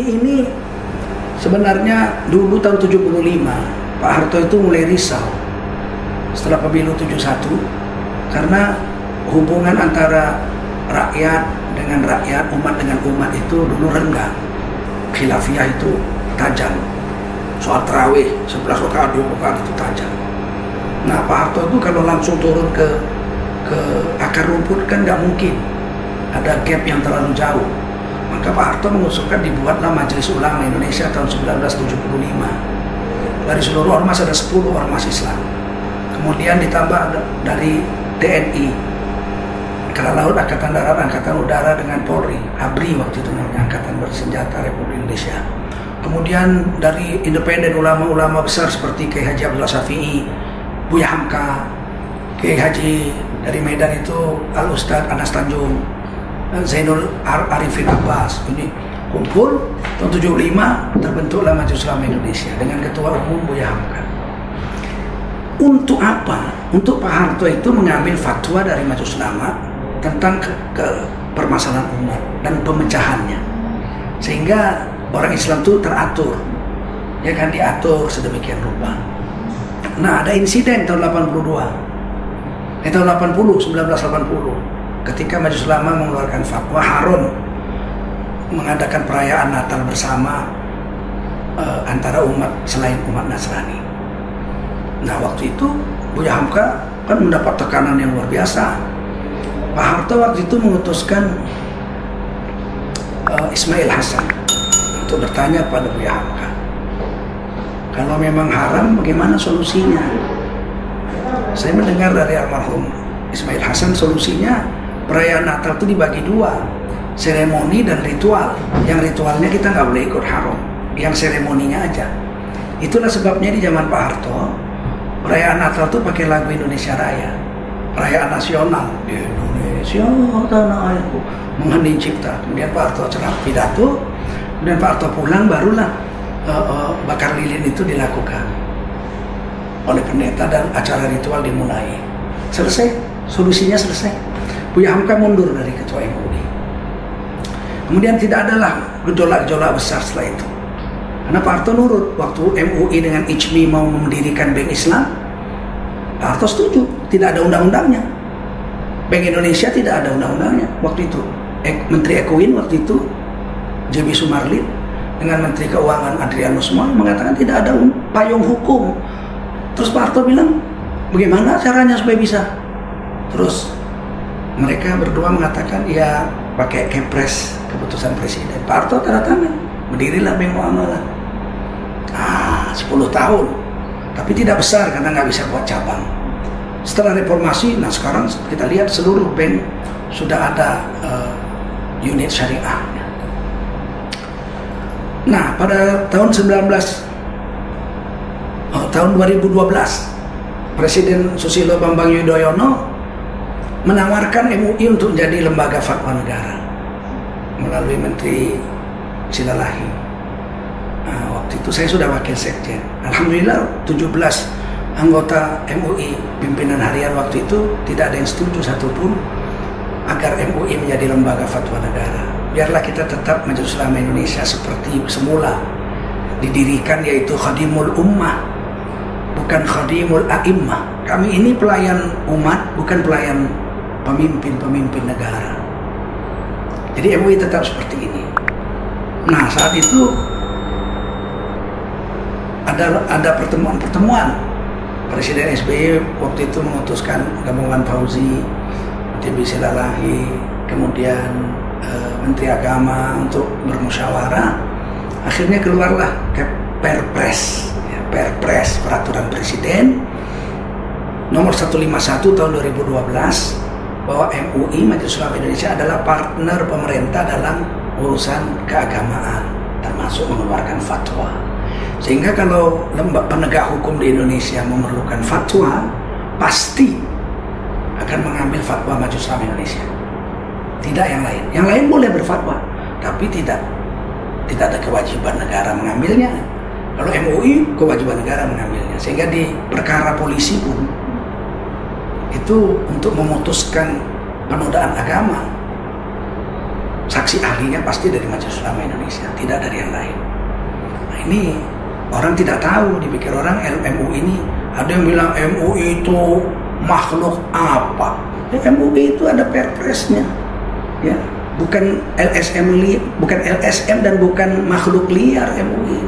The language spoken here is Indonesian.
ini sebenarnya dulu tahun 75 Pak Harto itu mulai risau setelah pemilu 71 karena hubungan antara rakyat dengan rakyat, umat dengan umat itu dulu renggang. Khilafiyah itu tajam. Soal tarawih 11 rakaat 2 rakaat itu tajam. Nah, Pak Harto itu kalau langsung turun ke akar rumput kan nggak mungkin, ada gap yang terlalu jauh. Maka Pak Harto mengusulkan dibuatlah Majelis Ulama Indonesia tahun 1975. Dari seluruh ormas ada 10 ormas Islam. Kemudian ditambah dari TNI, Angkatan Laut, Angkatan Darat, Angkatan Udara dengan Polri, ABRI waktu itu namanya, Angkatan Bersenjata Republik Indonesia. Kemudian dari independen ulama-ulama besar seperti Kiai Haji Abdullah Syafi'i, Buya Hamka, Kiai Haji dari Medan itu Al-Ustadz Anas Tanjung, Zainul Arifin Abbas. Ini kumpul tahun 75 terbentuklah Majelis Ulama Indonesia dengan Ketua Umum Buya Hamka. Untuk apa? Untuk Pak Harto itu mengambil fatwa dari Majelis Ulama tentang ke permasalahan umat dan pemecahannya, sehingga orang Islam itu teratur, ya kan, diatur sedemikian rupa. Nah, ada insiden tahun 1980 ketika Majelis Ulama mengeluarkan fatwa haram mengadakan perayaan Natal bersama antara umat selain umat Nasrani. Nah, waktu itu Buya Hamka kan mendapat tekanan yang luar biasa. Pak Harto waktu itu mengutuskan Ismail Hasan untuk bertanya kepada Buya Hamka, kalau memang haram bagaimana solusinya? Saya mendengar dari almarhum Ismail Hasan solusinya perayaan Natal itu dibagi 2, seremoni dan ritual. Yang ritualnya kita nggak boleh ikut haram, yang seremoninya aja. Itulah sebabnya di zaman Pak Harto perayaan Natal itu pakai lagu Indonesia Raya, perayaan nasional. Indonesia tanah airku, menghening cipta. Kemudian Pak Harto ceramah pidato, kemudian Pak Harto pulang, barulah bakar lilin itu dilakukan oleh pendeta dan acara ritual dimulai. Selesai, solusinya selesai. Buya Hamka mundur dari Ketua MUI. Kemudian tidak adalah gejolak-gejolak besar setelah itu. Karena Pak Harto nurut. Waktu MUI dengan ICMI mau mendirikan Bank Islam, Pak Harto setuju, tidak ada undang-undangnya. Bank Indonesia tidak ada undang-undangnya waktu itu. Menteri Ekuin waktu itu, JB Sumarlid, dengan Menteri Keuangan Adrianus Moy mengatakan tidak ada payung hukum. Terus Pak Harto bilang, bagaimana caranya supaya bisa? Terus mereka berdua mengatakan, ya pakai kepres, keputusan presiden. Pak Harto tanda tangan, berdirilah Bank Muamalah. 10 tahun, tapi tidak besar karena nggak bisa buat cabang. Setelah reformasi, nah sekarang kita lihat seluruh bank sudah ada unit syariah. Nah, pada tahun 2012, Presiden Susilo Bambang Yudhoyono menawarkan MUI untuk jadi lembaga fatwa negara melalui Menteri Silalahi. Nah, waktu itu saya sudah wakil sekjen. Alhamdulillah 17 anggota MUI pimpinan harian waktu itu tidak ada yang setuju satupun agar MUI menjadi lembaga fatwa negara. Biarlah kita tetap Majelis Ulama Indonesia seperti semula didirikan, yaitu khadimul ummah, bukan khadimul a'immah. Kami ini pelayan umat, bukan pelayan pemimpin-pemimpin negara. Jadi MUI tetap seperti ini. Nah, saat itu ada pertemuan. Presiden SBY waktu itu mengutuskan gabungan Fauzi, JB Silalahi, kemudian Menteri Agama untuk bermusyawarah. Akhirnya keluarlah Perpres, Perpres Peraturan Presiden nomor 151 tahun 2012 bahwa MUI Majelis Ulama Indonesia adalah partner pemerintah dalam urusan keagamaan, termasuk mengeluarkan fatwa. Sehingga kalau lembaga penegak hukum di Indonesia memerlukan fatwa, pasti akan mengambil fatwa Majelis Ulama Indonesia, tidak yang lain. Yang lain boleh berfatwa, tapi tidak ada kewajiban negara mengambilnya. Kalau MUI kewajiban negara mengambilnya. Sehingga di perkara polisi pun itu untuk memutuskan penodaan agama, saksi ahlinya pasti dari Majelis Ulama Indonesia, tidak dari yang lain. Nah, ini orang tidak tahu, dipikir orang MUI ini, ada yang bilang MUI itu makhluk apa? MUI itu ada perpresnya, ya, bukan LSM dan bukan makhluk liar MUI.